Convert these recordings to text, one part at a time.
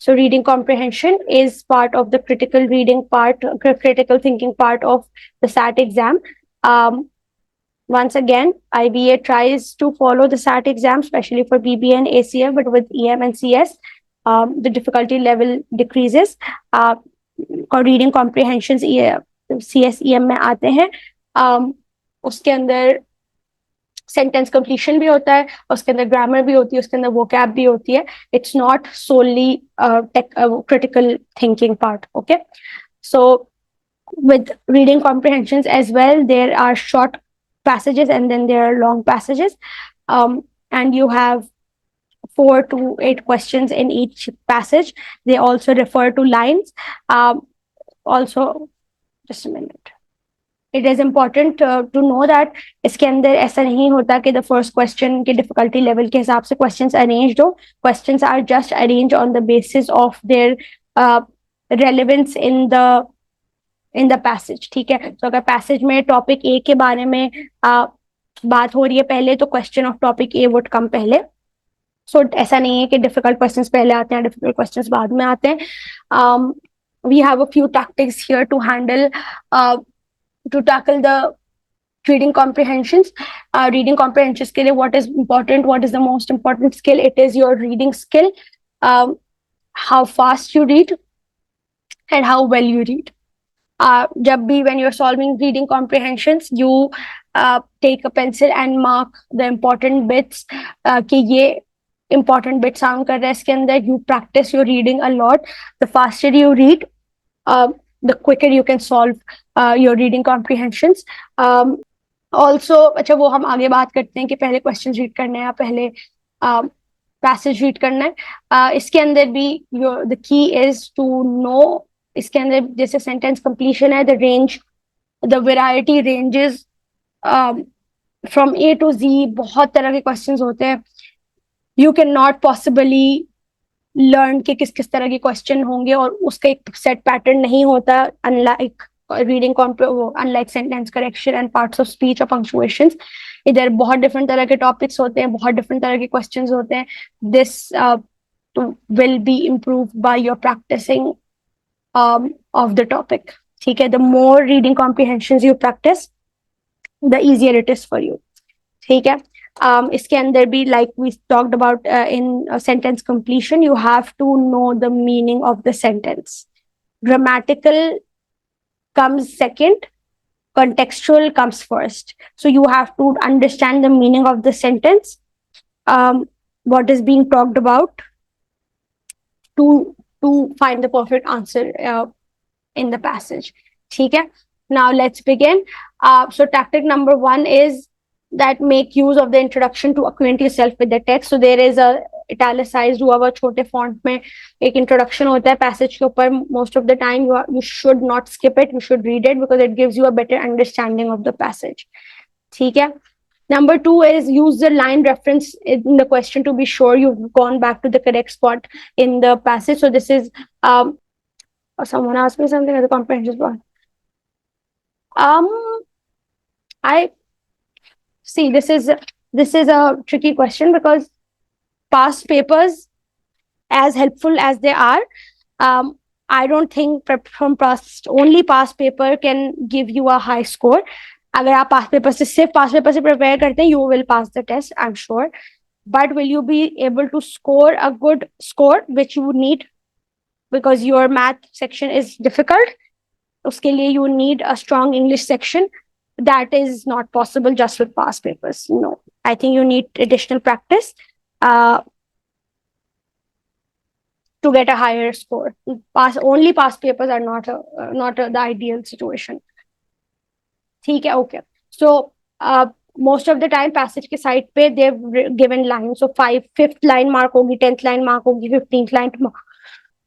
So reading comprehension is part of the critical reading part, critical thinking part of the SAT exam. Once again, IBA tries to follow the SAT exam, especially for BBA and ACF, but with EM and CS, the difficulty level decreases. और reading comprehension CSEM में आते हैं. उसके अंदर sentence completion भी होता है, उसके अंदर ग्रामर भी होती है, उसके अंदर वोकैब भी होती है. It's not solely critical thinking part. Okay, so with reading comprehensions as well, there are short passages and then there are long passages, and you have 4 to 8 questions in each passage. They also refer to lines. Also, just a minute, it is important to know that इसके अंदर ऐसा नहीं होता कि the first question के difficulty level के हिसाब से questions arranged हो. Questions are just arranged on the basis of their relevance in the passage. ठीक है, तो अगर passage में topic A के बारे में बात हो रही है पहले, तो question of topic A would come पहले. So ऐसा नहीं है कि difficult questions पहले आते हैं, difficult questions बाद में आते हैं. We have a few tactics here to handle to tackle the reading comprehensions. Reading comprehension skill, what is important, what is the most important skill? It is your reading skill, how fast you read and how well you read. Jab bhi when you're solving reading comprehensions, you take a pencil and mark the important bits, कि ये important bit sound कर रहा है इसके अंदर. You practice your reading a lot. The faster you read, the quicker you can solve your reading comprehensions. Also, अच्छा वो हम आगे बात करते हैं कि पहले questions read करने हैं या पहले passage read करना है. इसके अंदर भी the key is to know, इसके अंदर जैसे sentence completion है, the range, the variety ranges from A to Z. बहुत तरह के questions होते हैं. You cannot possibly learn कि किस किस तरह के question होंगे और उसका एक set pattern नहीं होता, unlike reading unlike sentence correction and parts of speech or punctuations. इधर बहुत different तरह के topics होते हैं, बहुत different तरह के questions होते हैं. This will be improved by your practicing of the topic. ठीक है, the more reading comprehensions you practice, the easier it is for you. ठीक है. इसके अंदर भी, like we talked about in sentence completion, you have to know the meaning of the sentence. Grammatical comes second, contextual comes first. So you have to understand the meaning of the sentence, what is being talked about, to find the perfect answer in the passage. ठीक है. Now let's begin. So tactic number 1 is that make use of the introduction to acquaint yourself with the text. So there is a italicized हुआ हुआ छोटे font में एक introduction होता है passage के ऊपर. Most of the time you should not skip it, you should read it because it gives you a better understanding of the passage. ठीक है. Number 2 is use the line reference in the question to be sure you've gone back to the correct spot in the passage. So this is someone asked me something at the comprehension spot. I see this is a tricky question because past papers, as helpful as they are, I don't think from only past paper can give you a high score. अगर आप past paper से सिर्फ past paper से prepare करते हैं, you will pass the test, I'm sure. But will you be able to score a good score, which you need because your math section is difficult? उसके लिए you need a strong English section. That is not possible just with past papers. No, I think you need additional practice to get a higher score. Only past papers are not the ideal situation. ठीक है, okay. So most of the time passage के side पे they've given line. So 5th line mark होगी, 10th line mark होगी, 15th line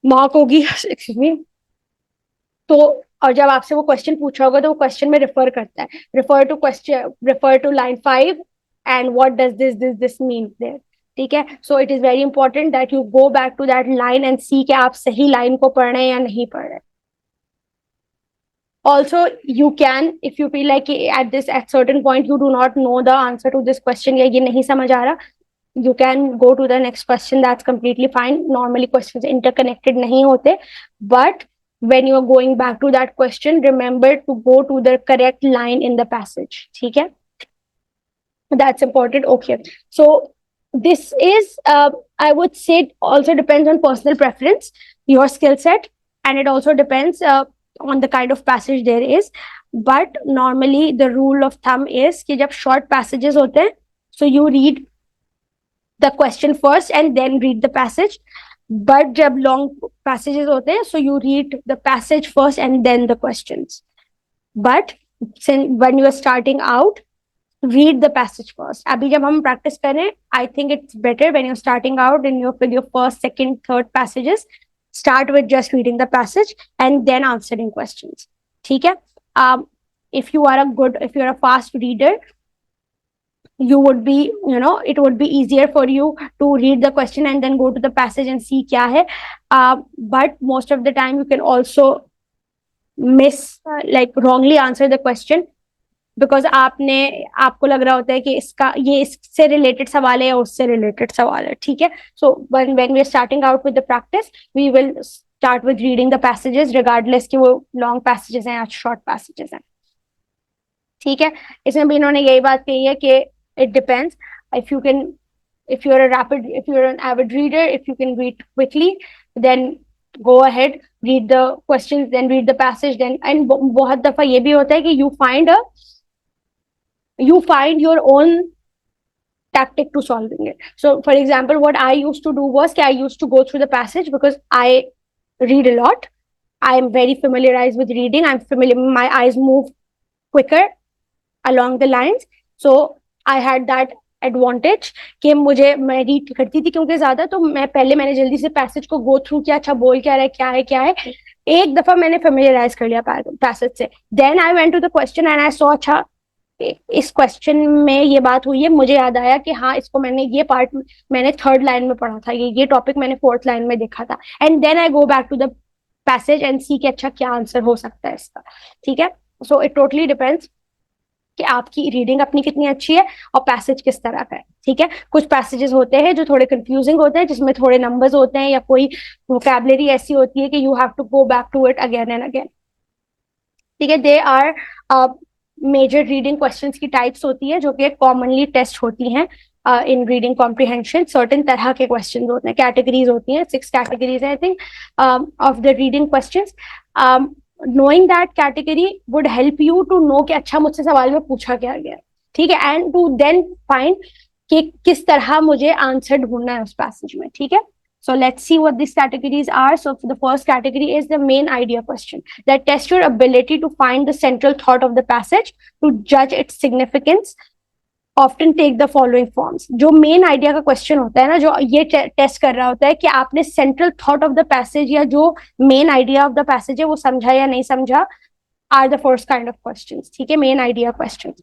mark होगी. Excuse me. तो और जब आपसे वो क्वेश्चन पूछा होगा तो वो क्वेश्चन में रेफर करता है, refer to line 5 and what does this mean there. ठीक है. So it is very important that you go back to that line and see कि आप सही लाइन को पढ़ रहे हैं या नहीं पढ़ रहे. Also, you can, if you feel like at certain point you do not know the answer to this question या ये नहीं समझ आ रहा, you can go to the next question. That's completely fine. Normally questions interconnected nahi hote, but when you are going back to that question, remember to go to the correct line in the passage. ठीक है? That's important. Okay. So this is, I would say, it also depends on personal preference, your skill set, and it also depends on the kind of passage there is. But normally the rule of thumb is कि जब short passages होते हैं, so you read the question first and then read the passage. But जब long passages होते हैं, so you read the passage first and then the questions. But when you are starting out, read the passage first. अभी जब हम practice करें, I think it's better when you're starting out in your first, second, third passages, start with just reading the passage and then answering questions. ठीक है? If you're a fast reader, you would be, it would be easier for you to read the question and then go to the passage and see क्या है. But most of the time you can also wrongly answer the question, because आपको लग रहा होता है कि ये इससे रिलेटेड सवाल है या उससे रिलेटेड सवाल है. ठीक है? So when we are starting out with the practice, we will start with reading the passages, regardless कि वो लॉन्ग पैसेजेस हैं या शॉर्ट पैसेजेस हैं. ठीक है? इसमें भी इन्होंने यही बात कही है कि it depends. if you're an avid reader, if you can read quickly, then go ahead, read the questions, then read the passage, then. And बहुत दफा ये भी होता है कि you find your own tactic to solving it. So for example, what I used to do was I used to go through the passage because I read a lot. I am very familiarized with reading. My eyes move quicker along the lines. So I had that advantage कि मैं read करती थी क्योंकि ज्यादा, तो मैंने जल्दी से पैसेज को गो थ्रू किया. अच्छा बोल क्या रहा है, क्या है. एक दफा मैंने फेमिलियराइज कर लिया पैसेज से. Then I went to the question and I saw, अच्छा इस क्वेश्चन में ये बात हुई है, मुझे याद आया कि हाँ इसको ये पार्ट मैंने थर्ड लाइन में पढ़ा था, ये टॉपिक मैंने फोर्थ लाइन में देखा था. And then I go back to the passage and see कि अच्छा क्या आंसर हो सकता है इसका. ठीक है? सो इट टोटली डिपेंड्स कि आपकी रीडिंग अपनी कितनी अच्छी है और पैसेज किस तरह का है. ठीक है? कुछ पैसेजेस होते हैं जो थोड़े कंफ्यूजिंग होते हैं, जिसमें थोड़े नंबर्स होते हैं या कोई वोकैबुलरी ऐसी होती है कि you have to go back to it again and again. ठीक है? They are major reading questions की टाइप्स होती है जो कि कॉमनली टेस्ट होती हैं इन रीडिंग कॉम्प्रिहेंशन. सर्टेन तरह के क्वेश्चंस होते हैं, कैटेगरीज होती हैं, 6 categories I think of the reading questions. knowing that category would help you to know कि अच्छा मुझसे सवाल में पूछा क्या गया. ठीक है? एंड टू देन फाइंड कि किस तरह मुझे आंसर ढूंढना है उस पैसेज में. ठीक है? So let's see what these categories are. So the first category is the main idea question that tests your ability to find the central thought of the passage, to judge its significance. Often take the following forms. जो main idea का question होता है ना, जो ये test कर रहा होता है कि आपने central thought of the passage या जो main idea of the passage है वो समझा या नहीं समझा, are the first kind of questions. ठीक है? Main idea question.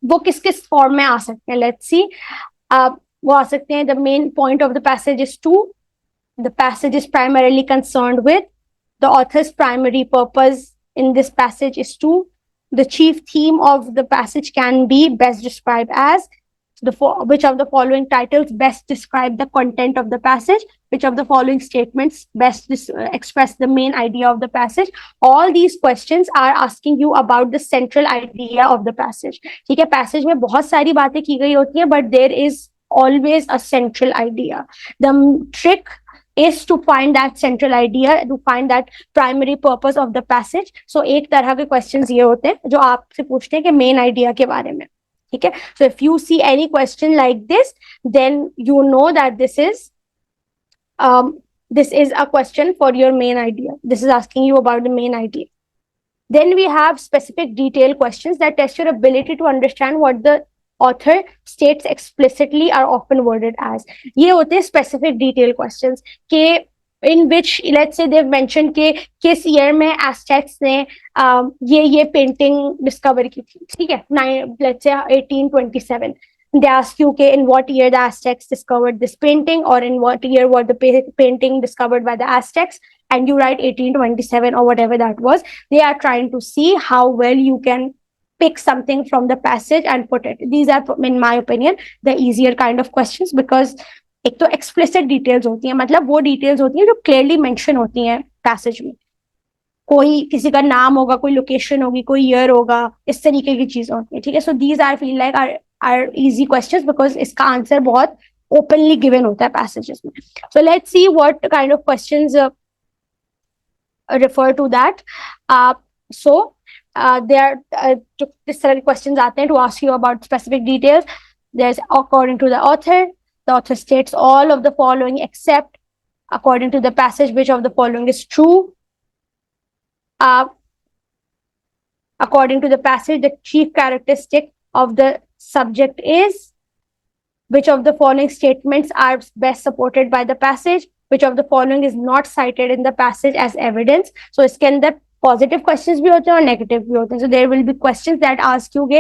वो किस किस फॉर्म में आ सकते हैं, लेट्स सी. वो आ सकते हैं, the main point of the passage is to, the passage is primarily concerned with, the author's primary purpose in this passage is to, the chief theme of the passage can be best described as, which of the following titles best describe the content of the passage, which of the following statements best express the main idea of the passage. All these questions are asking you about the central idea of the passage. ठीक है? Passage में बहुत सारी बातें की गई होती हैं, but there is always a central idea. The trick is to find that central idea, to find that primary purpose of the passage. So एक तरह के questions ये होते हैं जो आपसे पूछते हैं कि main idea के बारे में. ठीक है? So if you see any question like this, then you know that this is a question for your main idea. This is asking you about the main idea. Then we have specific detailed questions that test your ability to understand what the author states explicitly, are often worded as. ये होते हैं specific detail questions के in which let's say they've mentioned कि किस year में Aztecs ने ये painting discover की थी. ठीक है? Let's say 1827. They ask you कि in what year the Aztecs discovered this painting, or in what year was the painting discovered by the Aztecs, and you write 1827 or whatever that was. They are trying to see how well you can pick something from the passage and put it. These are, in my opinion, the easier kind of questions, because एक तो explicit details होती हैं, मतलब वो details होती हैं जो clearly mention होती हैं passage में. कोई किसी का नाम होगा, कोई लोकेशन होगी, कोई ईयर होगा, इस तरीके की चीज होती है. ठीक है, so these I feel like are easy questions because इसका आंसर बहुत ओपनली गिवन होता है पैसेजेस में. So let's see what kind of questions refer to that. So there this तरह के questions आते हैं to ask you about specific details. There's according to the author states all of the following except according to the passage which of the following is true. According to the passage, the chief characteristic of the subject is, which of the following statements are best supported by the passage, which of the following is not cited in the passage as evidence. So इसके अंदर positive questions भी होते हैं और negative भी होते हैं. So there will be questions that ask you के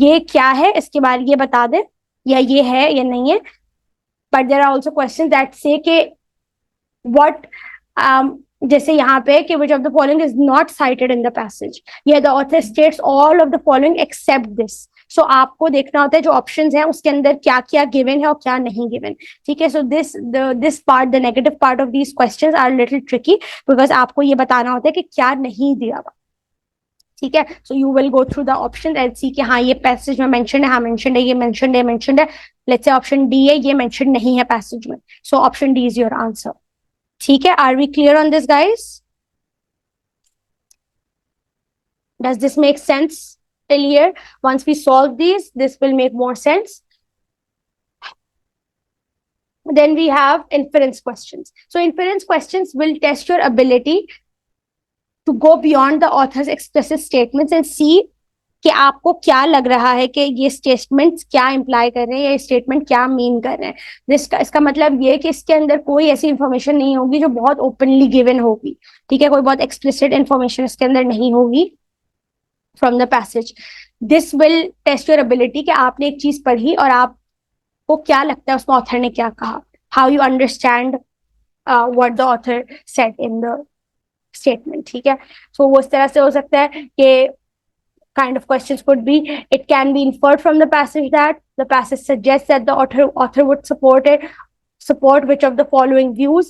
ये क्या है, इसके बारे में ये बता दे, या ये है या नहीं है. But there are also questions that say के व्हाट, जैसे यहाँ पे कि which of the following is not cited in the passage, या the author states all of the following except this. So आपको देखना होता है जो ऑप्शंस हैं उसके अंदर क्या क्या गिवन है और क्या नहीं गिवन. ठीक है, so this part, the negative part of these questions are little tricky because आपको ये बताना होता है कि क्या नहीं दिया हुआ. ठीक है, so you will go through the option and see कि हाँ ये पैसेज में मेंशन है, हाँ मेंशन है, ये मेंशन है, मेंशन है. लेट्स से ऑप्शन डी है, ये मेंशन नहीं है पैसेज में, so option D is your answer. ठीक है, are we clear on this guys? Does this make sense till here? Once we solve these, this will make more sense. Then we have inference questions. So inference questions will test your ability to go beyond the author's explicit statements and see कि आपको क्या लग रहा है कि ये statements क्या imply कर रहे हैं, ये स्टेटमेंट क्या मीन कर रहे हैं. इसका मतलब ये कि इसके अंदर कोई ऐसी इंफॉर्मेशन नहीं होगी जो बहुत ओपनली गिवन होगी. ठीक है, कोई बहुत एक्सप्लिसिट इंफॉर्मेशन इसके अंदर नहीं होगी from the passage. This will test your ability कि आपने एक चीज पढ़ी और आपको क्या लगता है उसमें ऑथर ने क्या कहा, how you understand what the author said in the statement. ठीक है, सो वो इस तरह से हो सकता है कि kind of questions could be, it can be inferred from the passage that the passage suggests that the author would support which of the following views.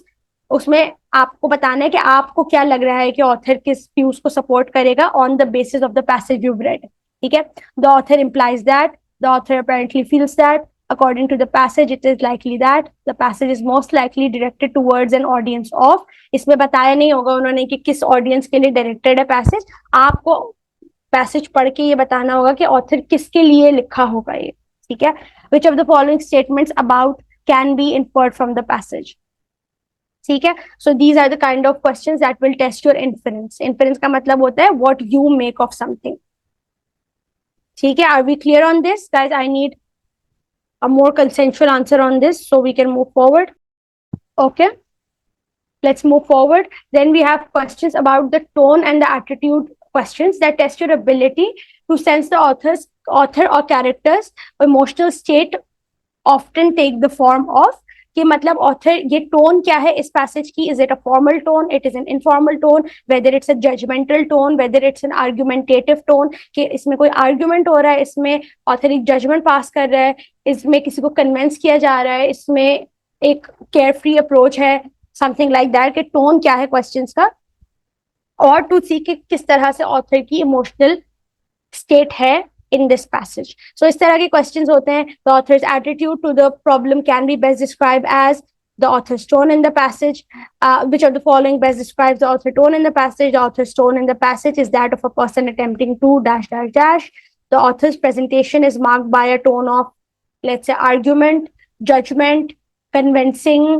उसमें आपको बताना है कि आपको क्या लग रहा है कि ऑथर किस व्यूज को सपोर्ट करेगा on the basis of the passage you read. ठीक है, the author implies that, the author apparently feels that, according to the passage it is likely that, the passage is most likely directed towards an audience of. इसमें बताया नहीं होगा उन्होंने कि किस audience के लिए डायरेक्टेड है पैसेज. आपको पैसेज पढ़ के ये बताना होगा कि ऑथर किसके लिए लिखा होगा ये. ठीक है, which of the following statements about can be inferred from the passage. ठीक है, so these are the kind of questions that will test your inference. Inference का मतलब होता है what you make of something. ठीक है, are we clear on this guys? I need a more consensual answer on this so we can move forward. Okay, let's move forward. Then we have questions about the tone and the attitude questions that test your ability to sense the author or character's emotional state often take the form of. कि मतलब author ये tone क्या है इस passage की, is it a formal tone, it is an informal tone, whether it's a judgmental tone, whether it's an argumentative tone, कि इसमें कोई आर्ग्यूमेंट हो रहा है, इसमें ऑथर एक जजमेंट पास कर रहा है, इसमें किसी को कन्विंस किया जा रहा है, इसमें एक केयर फ्री अप्रोच है, समथिंग लाइक दैट. कि टोन क्या है क्वेश्चंस का, और टू सी कि किस तरह से ऑथर की इमोशनल स्टेट है in this passage. So इस तरह के questions होते हैं. The author's attitude to the problem can be best described as the author's tone in the passage. Which of the following best describes the author's tone in the passage? The author's tone in the passage is that of a person attempting to dash dash dash. The author's presentation is marked by a tone of, let's say, argument, judgment, convincing,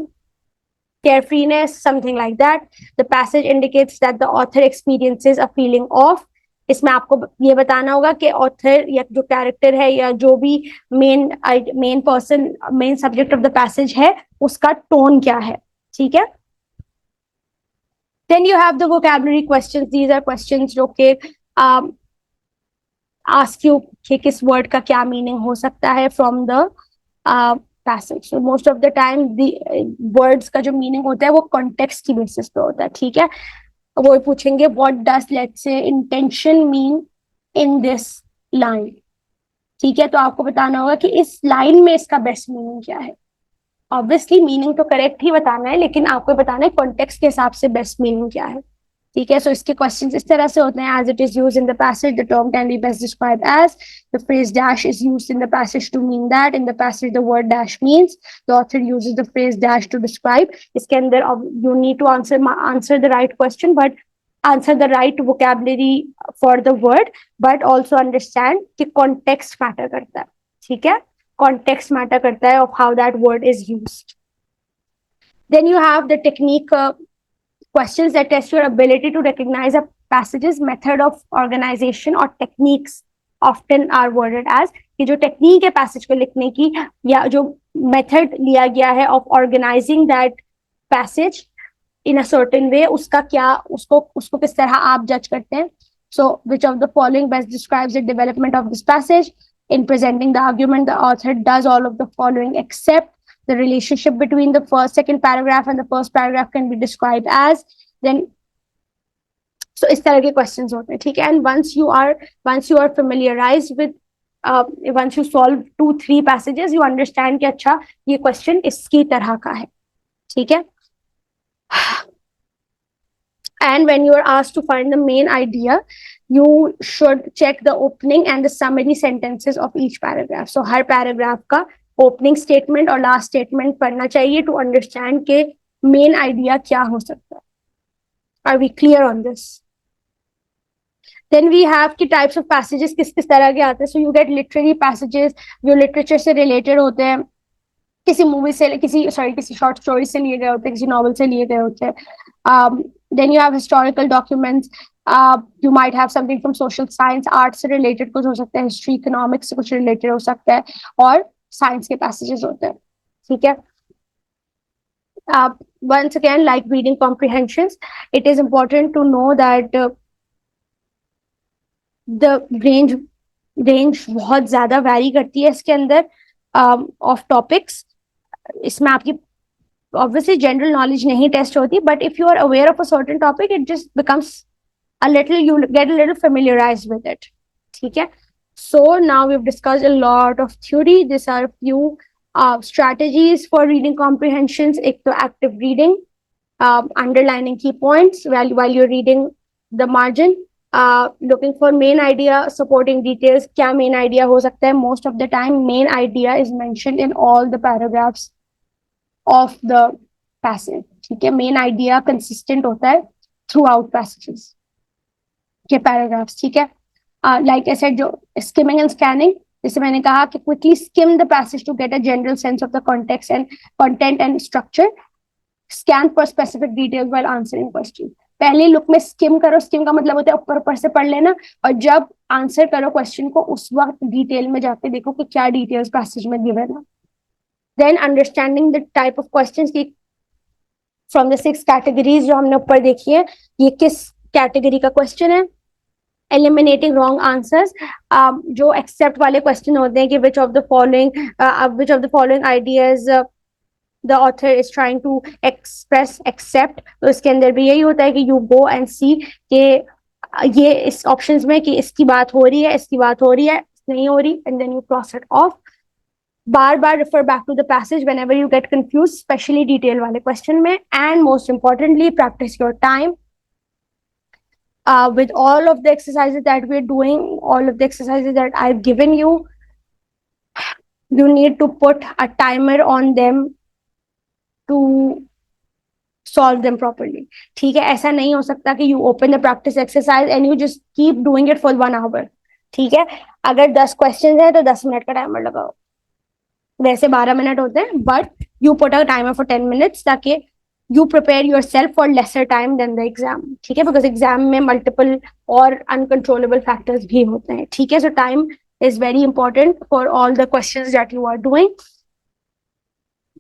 carefreeness, something like that. The passage indicates that the author experiences a feeling of. इसमें आपको ये बताना होगा कि author या जो character है या जो भी main person, main subject of the passage है, उसका टोन क्या है. ठीक है, then you have the vocabulary questions. These are questions जो कि आस्क यू कि किस वर्ड का क्या मीनिंग हो सकता है from the passage. So most of the time the words का जो मीनिंग होता है वो कॉन्टेक्स्ट की बेसिस पे होता है. ठीक है, वो पूछेंगे what does let's say intention mean in this line, ठीक है। तो आपको बताना होगा कि इस लाइन में इसका बेस्ट मीनिंग क्या है। ऑब्वियसली मीनिंग तो करेक्ट ही बताना है, लेकिन आपको बताना है कॉन्टेक्स्ट के हिसाब से बेस्ट मीनिंग क्या है, ठीक है। सो इसके क्वेश्चंस इस तरह से होते हैं, as it is used in the passage the term can be best described as, the phrase dash is used in the passage to mean that, in the passage the word dash means, the author uses the phrase dash to describe. इसके अंदर you need to answer the right question, but answer the right vocabulary for the word, but also understand कि context matter करता है, ठीक है। Context matter करता है of how that word is used. Then you have the technique questions that test your ability to recognize a passage's method of organization or techniques often are worded as, कि जो technique है passage को लिखने की या जो method लिया गया है of organising that passage in a certain way, उसका क्या, उसको उसको किस तरह आप जज करते हैं। So which of the following best describes the development of this passage, in presenting the argument the author does all of the following except the relationship between the second paragraph and the first paragraph can be described as, then so इस तरह के questions होते हैं, ठीक है। And once you are familiarized with once you solve 2-3 passages you understand कि अच्छा ये क्वेश्चन इसकी तरह का है, ठीक है। And when you are asked to find the main idea, you should check the opening and the summary sentences of each paragraph. So her paragraph का opening statement और last statement पढ़ना चाहिए to understand के main idea क्या हो सकता है। Are we clear on this? Then we have की types of passages किस किस तरह के आते हैं। So you get literary passages जो literature से related होते हैं, किसी मूवी से किसी शॉर्ट स्टोरी से लिए गए होते हैं, किसी नॉवल से लिए गए होते हैं। Then you have historical documents, you might have something from social science, art से related कुछ हो सकता है, हिस्ट्री इकोनॉमिक्स से कुछ related हो सकता है, और साइंस के पैसेजेस होते हैं, ठीक है। Once again, like reading comprehensions, it is important to know that the range बहुत ज्यादा वैरी करती है इसके अंदर ऑफ टॉपिक्स। इसमें आपकी obviously general knowledge nahi test hoti, but if you are aware of a certain topic it just becomes a little, you get a little familiarized with it, theek hai। So now we've discussed a lot of theory. These are a few strategies for reading comprehensions. Ek to active reading, underlining key points while you're reading the margin, looking for main idea, supporting details, kya main idea ho sakta hai। Most of the time main idea is mentioned in all the paragraphs of the passage, ठीक है। Main idea consistent होता है through out passages के paragraphs, ठीक है। Like ऐसे जो skimming and scanning, जैसे मैंने कहा कि quickly skim the passage to get a general sense of the context and content and structure, scan for specific details while answering question. पहले लुक में स्किम करो, स्किम का मतलब होता है ऊपर ऊपर से पढ़ लेना, और जब आंसर करो क्वेश्चन को उस वक्त डिटेल में जाके देखो कि क्या डिटेल्स पैसेज में गिवन है। Then understanding the type of questions की from the 6 categories जो हमने ऊपर देखी है, ये किस कैटेगरी का क्वेश्चन है। Eliminating wrong answers, जो एक्सेप्ट वाले क्वेश्चन होते हैं कि which of the following ideas the author is trying to express accept, तो इसके अंदर भी यही होता है कि you go and see कि ये इस ऑप्शंस में कि इसकी बात हो रही है, इसकी बात हो रही है, नहीं हो रही, and then you cross it off। Bar bar refer back to the passage whenever you get confused, especially detail वाले question में, and most importantly practice your time with all of the exercises that we're doing, all of the exercises that I've given you, you need to put a timer on them to solve them properly, ठीक है। ऐसा नहीं हो सकता कि you open the practice exercise and you just keep doing it for 1 hour, ठीक है। अगर 10 questions है तो 10 मिनट का टाइमर लगाओ, वैसे 12 मिनट होते हैं, but you put a timer for 10 minutes ताकि you prepare yourself for lesser time than the exam, ठीक है। बिकॉज एग्जाम में मल्टीपल और अनकंट्रोलेबल फैक्टर्स भी होते हैं, ठीक है। So time is very important for all the questions that you are doing.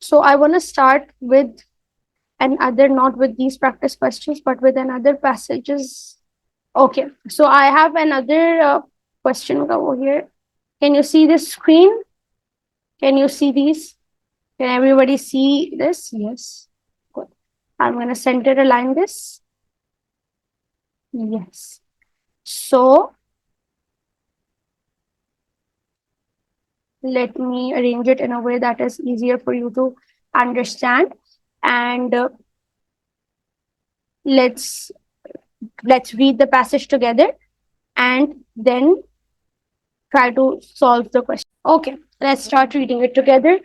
So I want to start with another, not with these practice questions, but with another passages. Okay, so I have another question over here. Can you see this screen? Can you see these? Can everybody see this? Yes. Good. I'm going to center align this. Yes. So let me arrange it in a way that is easier for you to understand. And let's read the passage together and then try to solve the question. Okay, let's start reading it together.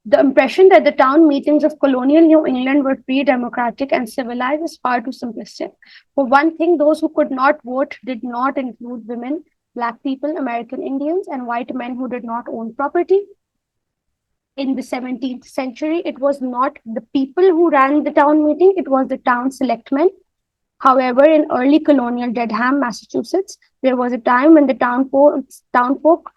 The impression that the town meetings of colonial New England were free, democratic, and civilized is far too simplistic. For one thing, those who could not vote did not include women, Black people, American Indians, and white men who did not own property. In the 17th century, it was not the people who ran the town meeting, it was the town selectmen. However, in early colonial Dedham, Massachusetts, there was a time when the townfolk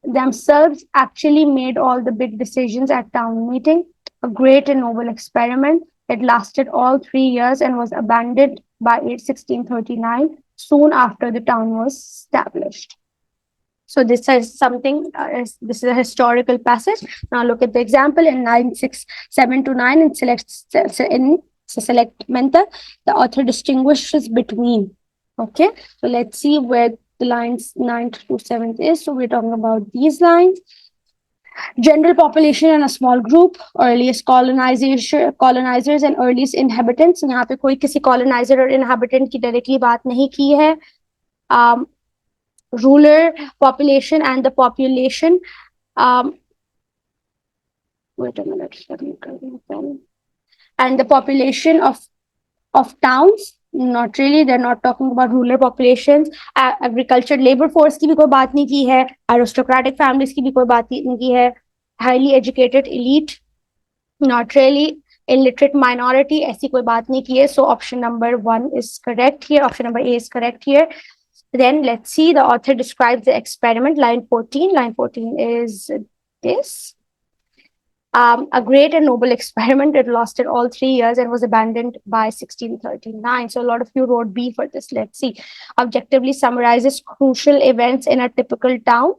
themselves actually made all the big decisions at town meeting, a great and noble experiment. It lasted all 3 years and was abandoned by 1639, soon after the town was established. So this is something, this is a historical passage. Now look at the example in 967 to 9 in select method, the author distinguishes between. Okay, so let's see where the lines 9th to 7th is. So we're talking about these lines. General population and a small group, earliest colonizers and earliest inhabitants. यहाँ पे कोई किसी colonizer और inhabitant की directly बात नहीं की है. Ruler population and the population. Wait a minute. And the population of towns. Not really, they're not talking about rural populations. Agriculture labor force की भी कोई बात नहीं की है. Aristocratic families की भी कोई बात नहीं की है. Highly educated elite. Not really. Illiterate minority, ऐसी कोई बात नहीं की है. So option number 1 is correct here. Option number A is correct here. Then let's see, the author describes the experiment. Line 14. Line 14 is this. A great and noble experiment. It lasted all 3 years and was abandoned by 1639. So a lot of you wrote B for this. Let's see. Objectively summarizes crucial events in a typical town.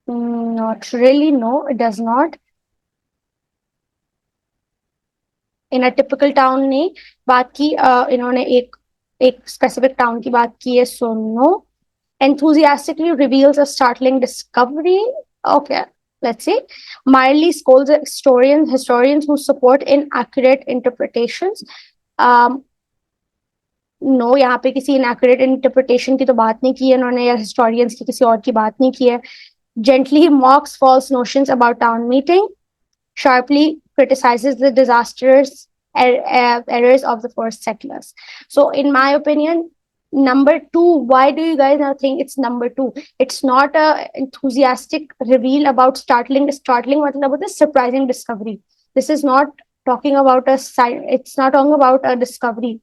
Not really. No, it does not. In a typical town ने बात की, इन्होंने एक specific town की बात की है. So no. Enthusiastically reveals a startling discovery. Okay, let's see. Mildly scolds historians who support inaccurate interpretations. No, यहाँ पे किसी inaccurate interpretation की तो बात नहीं की है इन्होंने, या historians की किसी और की बात नहीं की है. Gently mocks false notions about town meeting. Sharply criticizes the disastrous errors of the first settlers. So in my opinion, number 2, why do you guys now think it's number 2? It's not a enthusiastic reveal about startling मतलब about a surprising discovery. This is not talking about it's not talking about a discovery.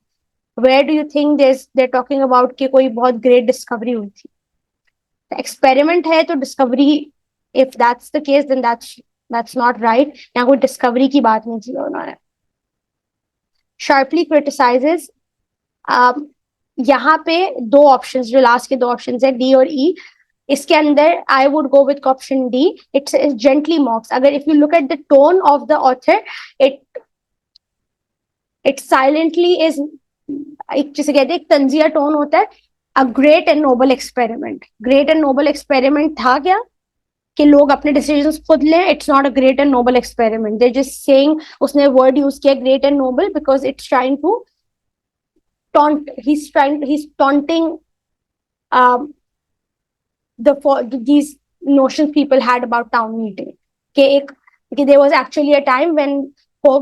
Where do you think they're talking about कि कोई बहुत great discovery हुई थी? The experiment है तो discovery, if that's the case, then that's not right. यहाँ कोई discovery की बात नहीं की उन्होंने. Sharply criticizes. यहाँ पे 2 options, जो last के 2 options है D और E, इसके अंदर I would go with option D. It's gently mocks. अगर if you look at the tone of the author, it silently is, जिसे कहते हैं एक तंजिया टोन होता है. A great and noble experiment. Great and noble experiment था क्या कि लोग अपने decisions खुद लें? It's not a great and noble experiment. They're just saying, उसने word use किया great and noble because it's trying to taunt. He's taunting these notions people had about town meeting. कि there was actually a time when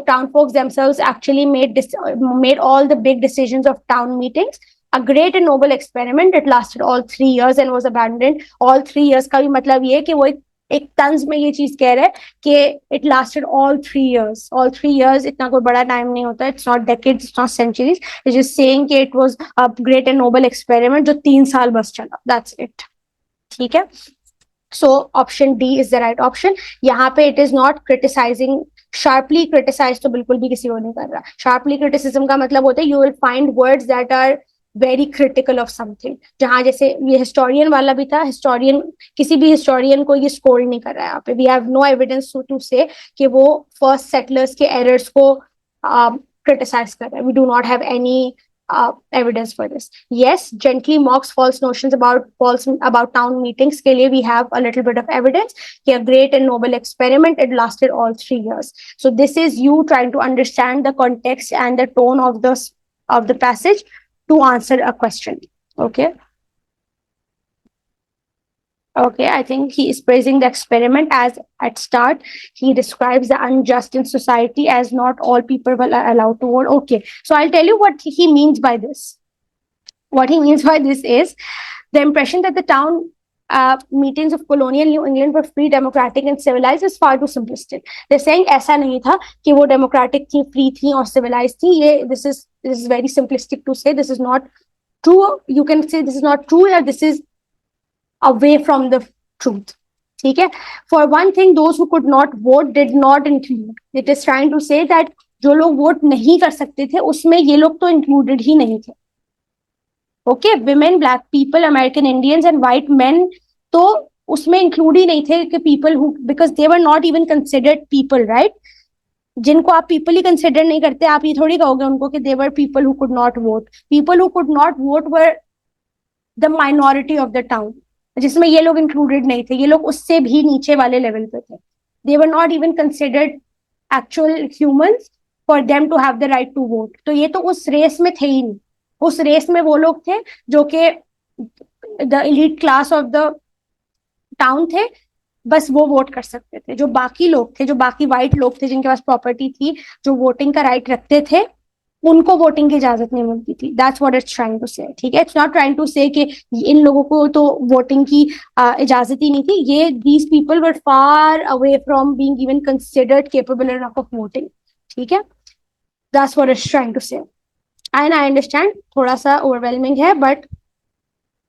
town folks themselves actually made all the big decisions of town meetings. A great and noble experiment. It lasted all 3 years and was abandoned. All 3 years का भी मतलब ये है कि वो एक तंज में ये चीज कह रहा है कि it lasted all 3 years. All 3 years इतना कोई बड़ा टाइम नहीं होता. It's not decades, it's not centuries. It's just saying कि it was a great and noble experiment जो 3 साल बस चला. That's it. ठीक है. So option D is the right option. यहाँ पे it is not criticizing. Sharply criticize तो बिल्कुल भी किसी को नहीं कर रहा. Sharply criticism का मतलब होता है you will find words that are very critical of something. जहाँ जैसे ये historian वाला भी था, historian किसी भी historian को ये scold नहीं कर रहा है यहाँ पे. We have no evidence to say कि वो first settlers के errors को criticize कर रहा है. We do not have any evidence for this. Yes, gently mocks false notions about town meetings. के लिए we have a little bit of evidence. A great and noble experiment. It lasted all 3 years. So this is you trying to understand the context and the tone of the passage to answer a question. Okay. Okay, I think he is praising the experiment as at start. He describes the unjust in society as not all people were allowed to vote. Okay, so I'll tell you what he means by this. What he means by this is the impression that the town meetings of colonial New England were free, democratic, and civilized is far too simplistic. They're saying ऐसा नहीं था कि वो democratic थी, free थी और civilized थी. This is very simplistic to say. This is not true. You can say this is not true, or this is away from the truth. Okay? For one thing, those who could not vote did not include. It is trying to say that जो लोग vote नहीं कर सकते थे उसमें ये लोग तो इंक्लूडेड ही नहीं थे. Okay, women, black people, American Indians and white main तो उसमें इंक्लूड ही नहीं थे कि people who, because they were not even considered people, right. जिनको आप पीपल ही कंसिडर नहीं करते, आप ये थोड़ी कहोगे उनको कि they were people who could not vote. People who could not vote were the minority of the town, जिसमें ये लोग इंक्लूडेड नहीं थे. ये लोग उससे भी नीचे वाले लेवल पे थे. They were not even considered actual humans for them to have the right to vote. तो ये तो उस रेस में थे ही नहीं. उस रेस में वो लोग थे जो कि the elite class of the town थे, बस वो वोट कर सकते थे. जो बाकी लोग थे, जो बाकी व्हाइट लोग थे जिनके पास प्रॉपर्टी थी, जो वोटिंग का राइट रखते थे, उनको वोटिंग की इजाजत नहीं मिलती थी. That's what it's trying to say. ठीक है, इट्स नॉट ट्राइंग टू से कि इन लोगों को तो वोटिंग की इजाजत ही नहीं थी. ये these people were far away from being even considered capable enough of voting. ठीक है, that's what it's trying to say. And I understand थोड़ा सा ओवरवेलमिंग है, but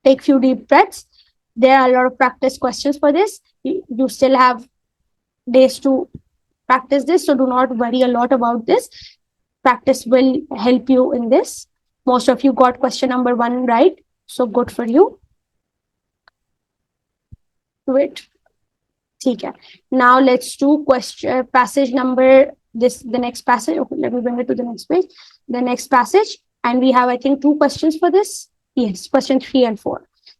take few deep breaths. There are a lot of practice questions for this. You still have days to practice this, so do not worry a lot about this. Practice will help you in this. Most of you got question number 1 right, so good for you. Wait. Okay. Now let's do question passage number the next passage. Okay, let me bring it to the next page. The next passage, and we have I think 2 questions for this. Yes, question 3 and 4.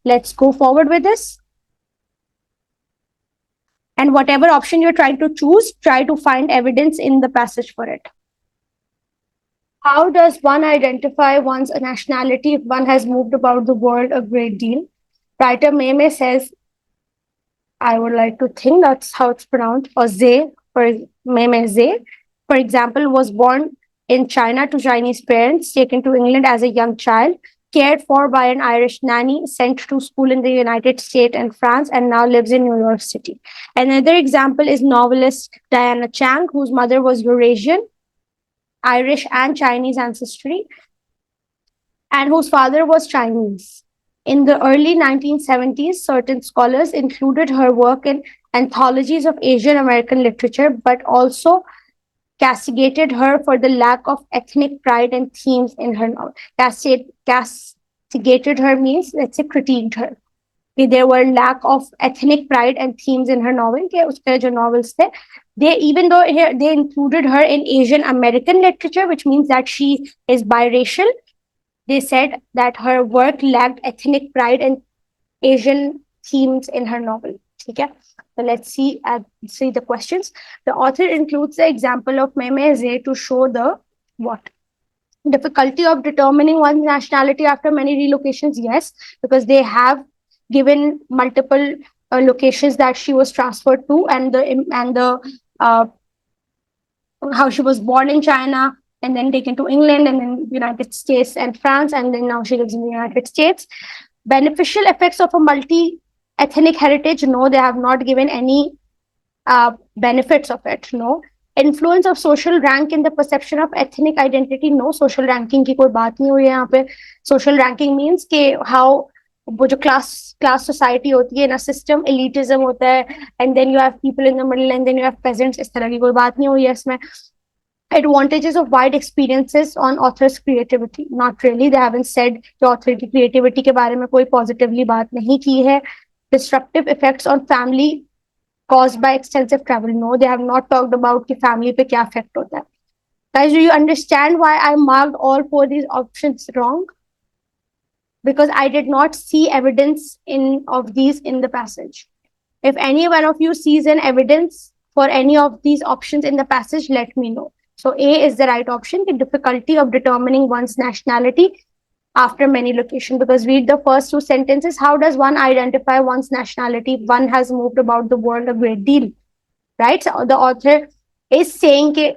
Let's go forward with this. And whatever option you're trying to choose, try to find evidence in the passage for it. How does one identify one's nationality if one has moved about the world a great deal? Writer Meme says, I would like to think that's how it's pronounced, or Zay, for Meme Zay, for example, was born in China to Chinese parents, taken to England as a young child, cared for by an Irish nanny, sent to school in the United States and France, and now lives in New York City. Another example is novelist Diana Chang, whose mother was Eurasian, Irish and Chinese ancestry, and whose father was Chinese. In the early 1970s, certain scholars included her work in anthologies of Asian American literature, but also castigated her for the lack of ethnic pride and themes in her novel. Castigated her means, let's say, critiqued her. There were lack of ethnic pride and themes in her novel. Uske jo novels the, they, even though here they included her in Asian American literature, which means that she is biracial, they said that her work lacked ethnic pride and Asian themes in her novel. Okay? So let's see the questions. The author includes the example of Meme Zay to show the what? Difficulty of determining one's nationality after many relocations. Yes, because they have given multiple locations that she was transferred to, and the how she was born in China and then taken to England and then United States and France, and then now she lives in the United States. Beneficial effects of a multi-ethnic heritage, no, they have not given any benefits of it, no. Influence of social rank in the perception of ethnic identity, no. Social ranking की कोई बात नहीं हुई है यहाँ पे. Social ranking means कि how वो जो class society होती है ना, system elitism होता है, and then you have people in the middle and then you have peasants, इस तरह की कोई बात नहीं हुई है इसमें. Advantages of wide experiences on author's creativity, not really. They haven't said कि author की creativity के बारे में कोई positively बात नहीं की है. Disruptive effects on family caused by extensive travel, no. They have not talked about कि family पे क्या effect होता है. Guys, do you understand why I marked all four these options wrong? Because I did not see evidence of these in the passage. If any one of you sees an evidence for any of these options in the passage, let me know. So A is the right option, the difficulty of determining one's nationality after many locations. Because read the first two sentences. How does one identify one's nationality? One has moved about the world a great deal, right? So the author is saying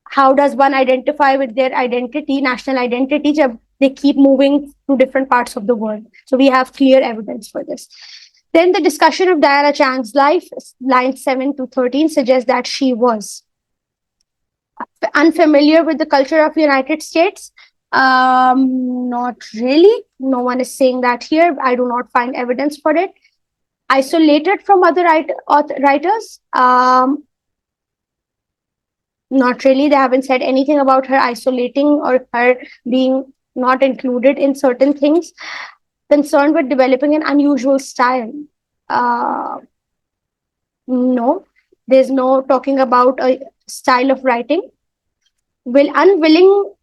how does one identify with their identity, national identity, jab they keep moving to different parts of the world. So we have clear evidence for this. Then the discussion of Diana Chang's life, lines 7 to 13, suggests that she was unfamiliar with the culture of the United States. Not really. No one is saying that here. I do not find evidence for it. Isolated from other writers. Not really. They haven't said anything about her isolating or her being not included in certain things. Concerned with developing an unusual style. No, there's no talking about a style of writing. Unwilling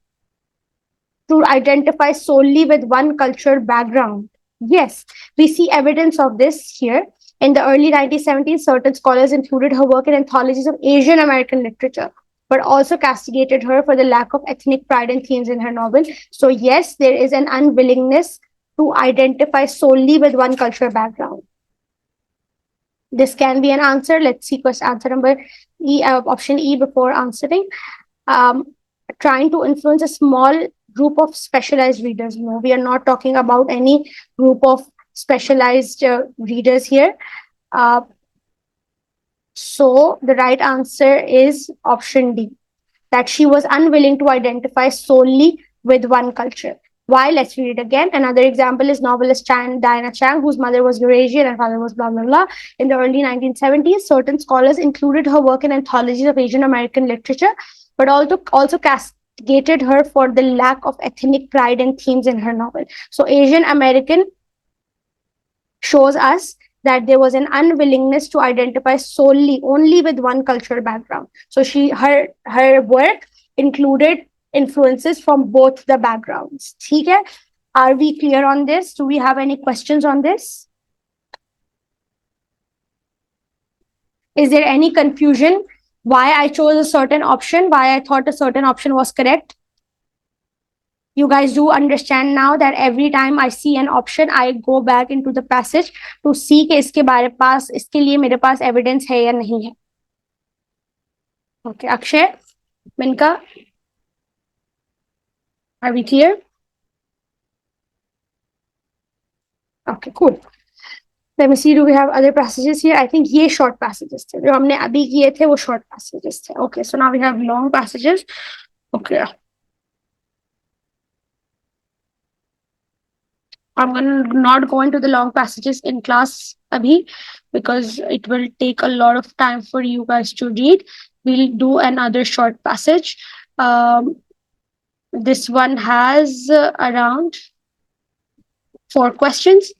to identify solely with one cultural background. Yes, we see evidence of this here. In the early 1970s, certain scholars included her work in anthologies of Asian American literature, but also castigated her for the lack of ethnic pride and themes in her novel. So yes, there is an unwillingness to identify solely with one cultural background. This can be an answer. Let's see answer number E, option E before answering. Trying to influence a small group of specialized readers. No, we are not talking about any group of specialized readers here. So the right answer is option D, that she was unwilling to identify solely with one culture. Why? Let's read it again. Another example is novelist Diana Chang, whose mother was Eurasian and father was blah, blah, blah. In the early 1970s, certain scholars included her work in anthologies of Asian American literature, but also castigated her for the lack of ethnic pride and themes in her novel. So Asian American shows us that there was an unwillingness to identify solely only with one cultural background. So her work included influences from both the backgrounds. Okay? Are we clear on this? Do we have any questions on this? Is there any confusion why I chose a certain option, why I thought a certain option was correct? You guys do understand now that every time I see an option, I go back into the passage to see कि इसके लिए मेरे पास evidence है या नहीं है. Okay, Akshay, Minka, are we clear? Okay, cool. Let me see, do we have other passages here? I think ये short passages थे. जो हमने अभी किए थे वो short passages थे. Okay, so now we have long passages. Okay. I'm not go into the long passages in class abhi because it will take a lot of time for you guys to read. We'll do another short passage. This one has around 4 questions.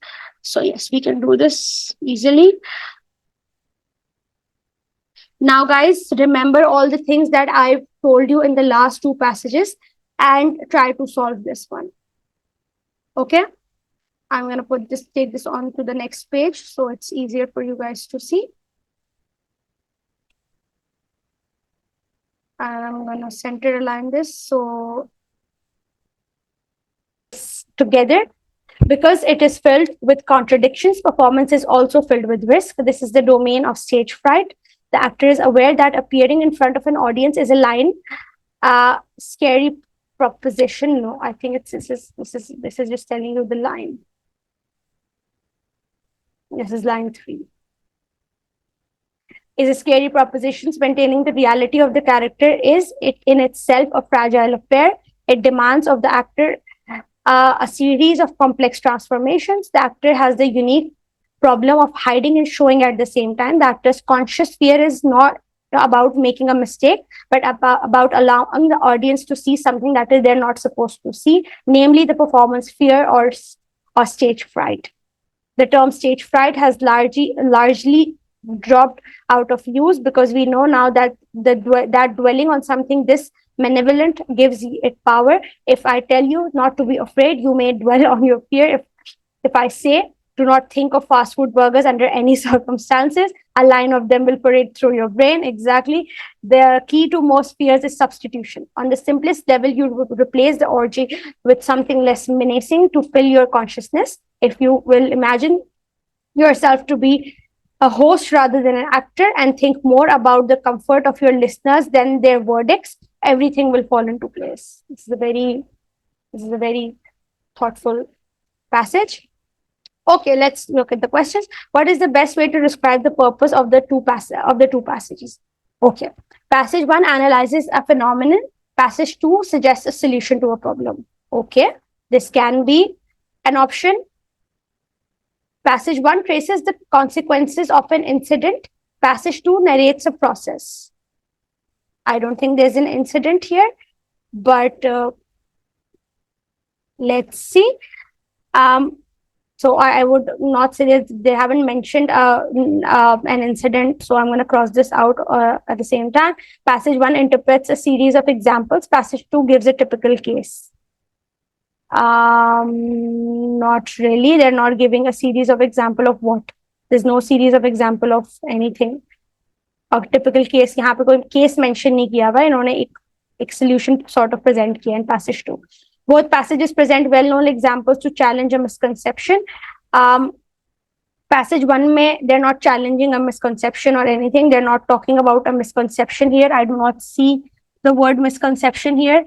So yes, we can do this easily. Now, guys, remember all the things that I've told you in the last 2 passages and try to solve this one. Okay? I'm going to take this on to the next page so it's easier for you guys to see. And I'm going to center align this so together. Because it is filled with contradictions, performance is also filled with risk. This is the domain of stage fright. The actor is aware that appearing in front of an audience is a scary proposition. No, I think this is just telling you the line. This is line 3. Is a scary proposition. Maintaining the reality of the character is in itself a fragile affair. It demands of the actor a series of complex transformations. The actor has the unique problem of hiding and showing at the same time. The actor's conscious fear is not about making a mistake, but about allowing the audience to see something that they're not supposed to see, namely the performance fear or stage fright. The term stage fright has largely dropped out of use because we know now that that dwelling on something this Malevolent gives it power. If I tell you not to be afraid, you may dwell on your fear. If I say, do not think of fast food burgers under any circumstances, a line of them will parade through your brain. Exactly. The key to most fears is substitution. On the simplest level, you would replace the orgy with something less menacing to fill your consciousness. If you will imagine yourself to be a host rather than an actor and think more about the comfort of your listeners than their verdicts, everything will fall into place. This is a very thoughtful passage. Okay, let's look at the questions. What is the best way to describe the purpose of the two passages? Okay, passage one analyzes a phenomenon. Passage two suggests a solution to a problem. Okay, this can be an option. Passage one traces the consequences of an incident. Passage two narrates a process. I don't think there's an incident here, but let's see. So I would not say that they haven't mentioned an incident. So I'm going to cross this out at the same time. Passage one interprets a series of examples. Passage two gives a typical case. Not really. They're not giving a series of example of what. There's no series of example of anything. A typical case. यहाँ पे कोई case mention नहीं किया हुआ. इन्होंने एक solution sort of present किया in passage two. Both passages present well-known examples to challenge a misconception. Passage one they're not challenging a misconception or anything. They're not talking about a misconception here. I do not see the word misconception here.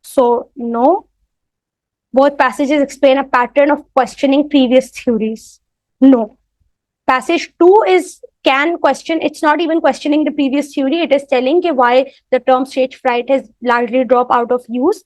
So no. Both passages explain a pattern of questioning previous theories. No. Passage two can question. It's not even questioning the previous theory. It is telling why the term stage fright has largely dropped out of use,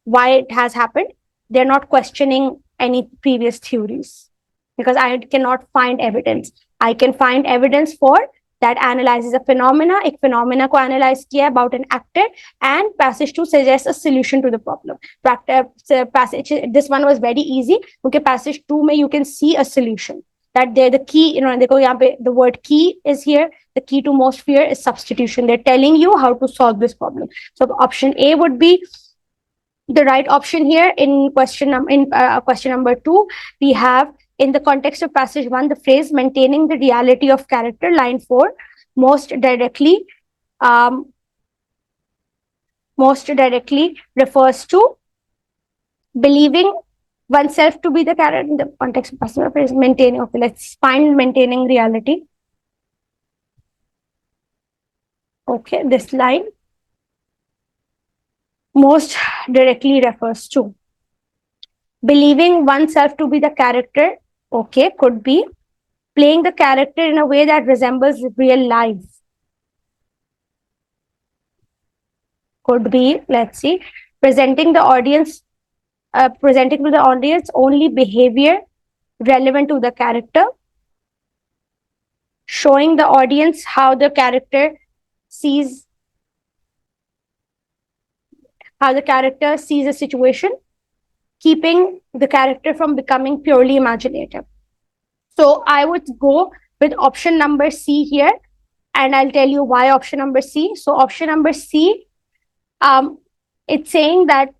why it has happened. They're not questioning any previous theories because I cannot find evidence. I can find evidence for that analyzes a phenomena. एक phenomena को analyze किया about an actor, and passage two suggests a solution to the problem. Passage this one was very easy. Okay, passage two में you can see a solution. That the key, देखो यहाँ पे the word key is here. The key to most fear is substitution. They're telling you how to solve this problem. So option A would be the right option here. In question number two, we have, in the context of passage one, the phrase maintaining the reality of character, line 4, most directly refers to believing oneself to be the character. In the context of passage one, phrase maintaining. Okay, let's find maintaining reality. Okay, this line most directly refers to believing oneself to be the character. Okay, could be playing the character in a way that resembles real life. Could be, let's see, presenting to the audience only behavior relevant to the character, showing the audience how the character sees a situation, keeping the character from becoming purely imaginative. So I would go with option number C here, and I'll tell you why option number C. So option number C, it's saying that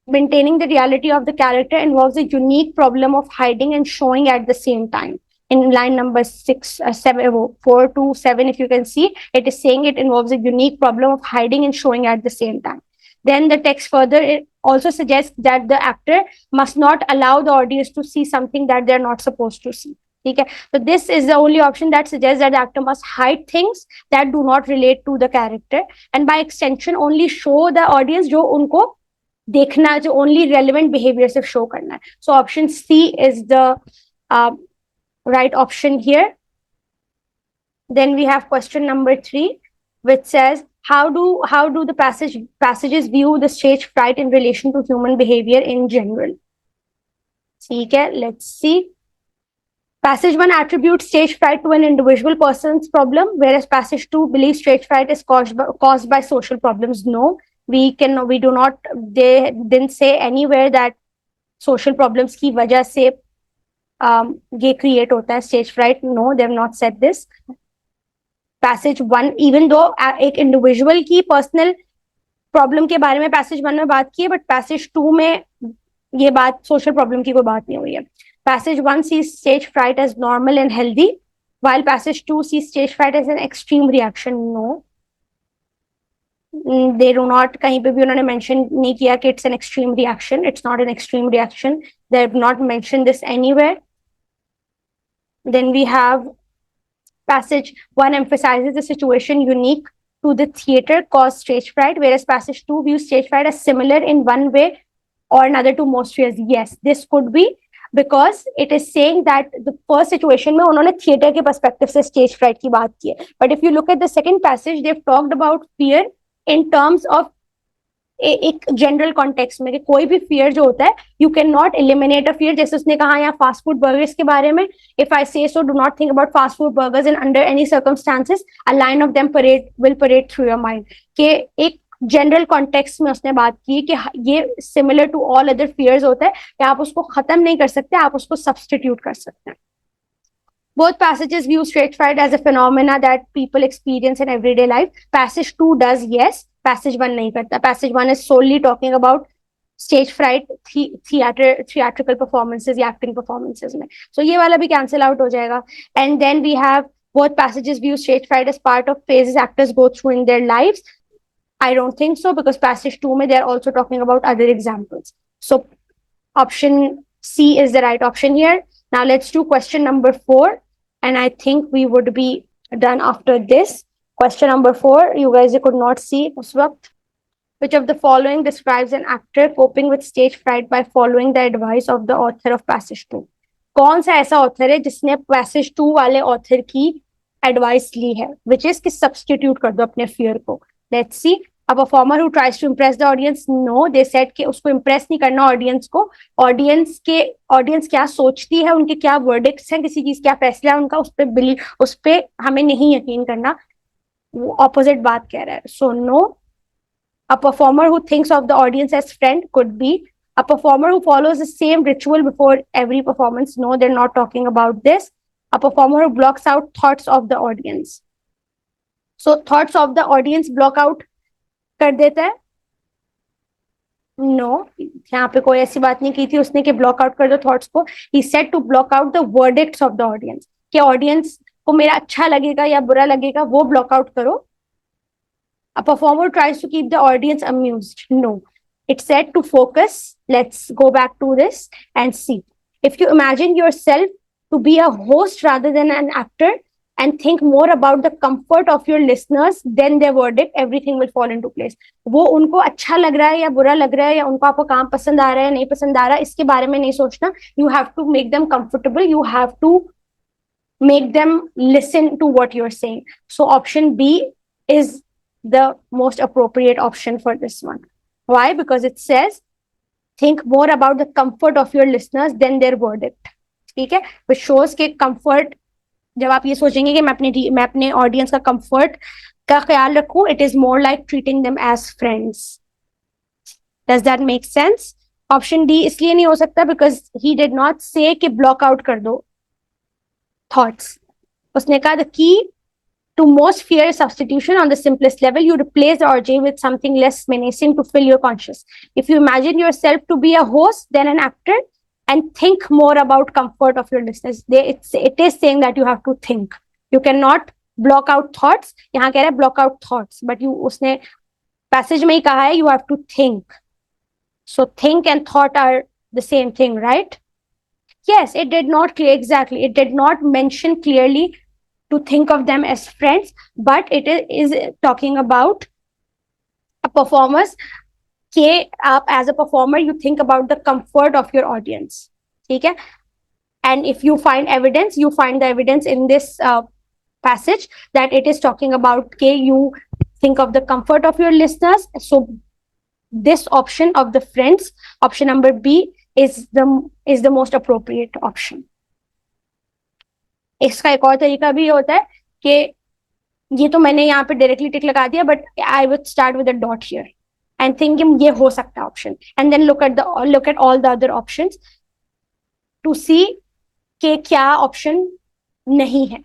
maintaining the reality of the character involves a unique problem of hiding and showing at the same time. In line number 4 to 7, if you can see, it is saying it involves a unique problem of hiding and showing at the same time. Then the text further, it also suggests that the actor must not allow the audience to see something that they're not supposed to see. Okay? So this is the only option that suggests that the actor must hide things that do not relate to the character, and by extension only show the audience जो उनको देखना, जो only relevant behavior सिर्फ show करना है. So option C is the right option here. Then we have question number 3, which says, how do the passages view the stage fright in relation to human behavior in general? Okay, let's see. Passage 1 attributes stage fright to an individual person's problem, whereas passage 2 believes stage fright is caused by social problems. No, they didn't say anywhere that social problems की वजह से ये create होता है stage fright. No, they have not said this. Passage 1, even though एक individual की personal problem के बारे में पैसेज 1 में बात की है, बट पैसेज 2 में ये बात सोशल प्रॉब्लम की कोई बात नहीं हुई है. Passage 1 sees stage fright as normal and healthy, while passage 2 sees stage fright as an extreme reaction. No, they do not, कहीं पे भी उन्होंने मेंशन नहीं किया कि it's an extreme reaction. It's not an extreme reaction. They have not mentioned this anywhere. Then we have passage 1 emphasizes the situation unique to the theater caused stage fright, whereas passage 2 views stage fright as similar in one way or another to most fears. Yes, this could be because it is saying that the first situation में उन्होंने theater के perspective से stage fright की बात की है. But if you look at the second passage, they've talked about fear in terms of एक general context में कि कोई भी फियर जो होता है you can not eliminate a fear. जैसे उसने कहा यहाँ फास्ट फूड बर्गर्स के बारे में, if I say so, do not think about fast food burgers in under any circumstances, a line of them will parade through your mind. के एक general context में उसने बात की कि ये similar to all other fears होता है कि आप उसको खत्म नहीं कर सकते, आप उसको सब्सटीट्यूट कर सकते हैं. Both passages view stage fright as a phenomena that people experience in everyday life. Passage 2 does, yes. Passage 1 नहीं करता. Passage 1 is solely talking about stage fright, theatrical performances या acting performances में. So ये वाला भी cancel out हो जाएगा. And then we have both passages view stage fright as part of phases actors go through in their lives. I don't think so, because passage 2 में they are also talking about other examples. So option C is the right option here. Now let's do question number 4. And I think we would be done after this. Question number 4, you guys could not see us वक्त. Which of the following describes an actor coping with stage fright by following the advice of the author of passage 2? कौन सा ऐसा author है जिसने passage 2 वाले author की advice ली है, which is कि substitute कर दो अपने fear को. Let's see. A performer who tries to impress the audience. No, they said कि उसको impress नहीं करना audience को. audience क्या सोचती है, उनके क्या verdicts हैं, किसी चीज क्या फैसला है उनका, उस पे हमें नहीं यकीन करना. वो opposite बात कह रहा है. So no. A performer who thinks of the audience as friend could be. A performer who follows the same ritual before every performance. No, they're not talking about this. A performer who blocks out thoughts of the audience. So thoughts of the audience block out कर देता है. No, यहाँ पे कोई ऐसी बात नहीं की थी उसने कि ब्लॉक आउट कर दो थॉट्स को. He said to block out the verdicts of the audience, कि ऑडियंस को मेरा अच्छा लगेगा या बुरा लगेगा वो ब्लॉक आउट करो. A performer tries to keep the audience amused. No, it said to focus. Let's go back to this and see. If you imagine yourself to be a host rather than an actor and think more about the comfort of your listeners than their verdict, everything will fall into place. वो उनको अच्छा लग रहा है या बुरा लग रहा है, या उनको आपको काम पसंद आ रहा है नहीं पसंद आ रहा है, इसके बारे में नहीं सोचना. You have to make them comfortable. You have to make them listen to what you're saying. So option B is the most appropriate option for this one. Why? Because it says think more about the comfort of your listeners than their verdict. ठीक है, which shows कि comfort, जब आप ये सोचेंगे कि मैं अपने ऑडियंस का कंफर्ट का ख्याल रखूं, it is more like treating them as friends. Does that make sense? Option D इसलिए नहीं हो सकता बिकॉज ही डिड नॉट से कि ब्लॉक आउट कर दो थॉट्स. उसने कहा the key to most fear substitution on the simplest level, you replace the RJ with something less menacing to fill your conscious. If you imagine yourself to be a host then an actor, and think more about comfort of your listeners. It is saying that you have to think. You cannot block out thoughts. यहाँ कह रहा है block out thoughts, but उसने passage में ही कहा है you have to think. So think and thought are the same thing, right? Yes, it did not clear exactly. It did not mention clearly to think of them as friends, but it is talking about a performance. कि आप as a performer you think about the comfort of your audience. ठीक है, and if you find evidence, you find the evidence in this passage that it is talking about के you think of the comfort of your listeners. So this option of the friends, option number B, is the most appropriate option. इसका एक और तरीका भी होता है कि ये तो मैंने यहाँ पे डायरेक्टली टिक लगा दिया, but I would start with a dot here and thinking ये हो सकता है option, and then look at all the other options to see कि क्या option नहीं है.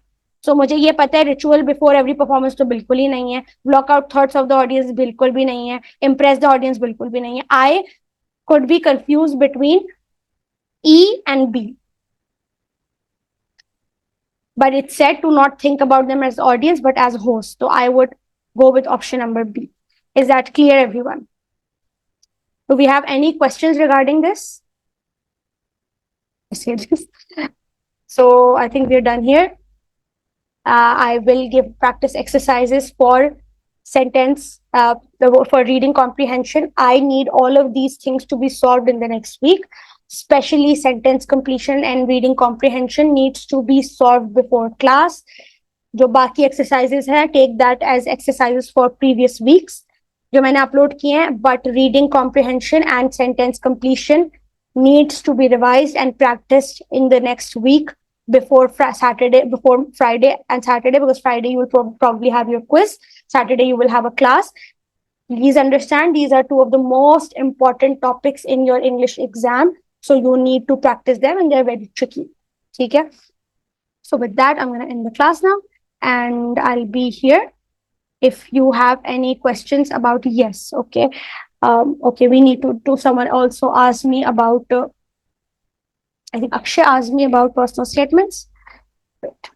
सो मुझे ये पता है रिचुअल बिफोर एवरी परफॉर्मेंस तो बिल्कुल ही नहीं है, block out thoughts of the audience बिल्कुल भी नहीं है, इम्प्रेस द ऑडियंस बिल्कुल भी नहीं है. आई could be confused between E and B. But it's said to not think about them as audience, but as hosts. So I would go with option number B. Is that clear, everyone? Do we have any questions regarding this? So I think we're done here. I will give practice exercises for sentence, for reading comprehension. I need all of these things to be solved in the next week. Especially sentence completion and reading comprehension needs to be solved before class. जो बाकी exercises हैं, take that as exercises for previous weeks जो मैंने upload किए हैं. But reading comprehension and sentence completion needs to be revised and practiced in the next week before Friday and Saturday, because Friday you will probably have your quiz. Saturday you will have a class. Please understand, these are two of the most important topics in your English exam. So you need to practice them and they're very tricky. Okay? So with that, I'm going to end the class now and I'll be here if you have any questions about yes. Okay. Okay, we need to someone also asked me about, I think Akshay asked me about personal statements. Wait.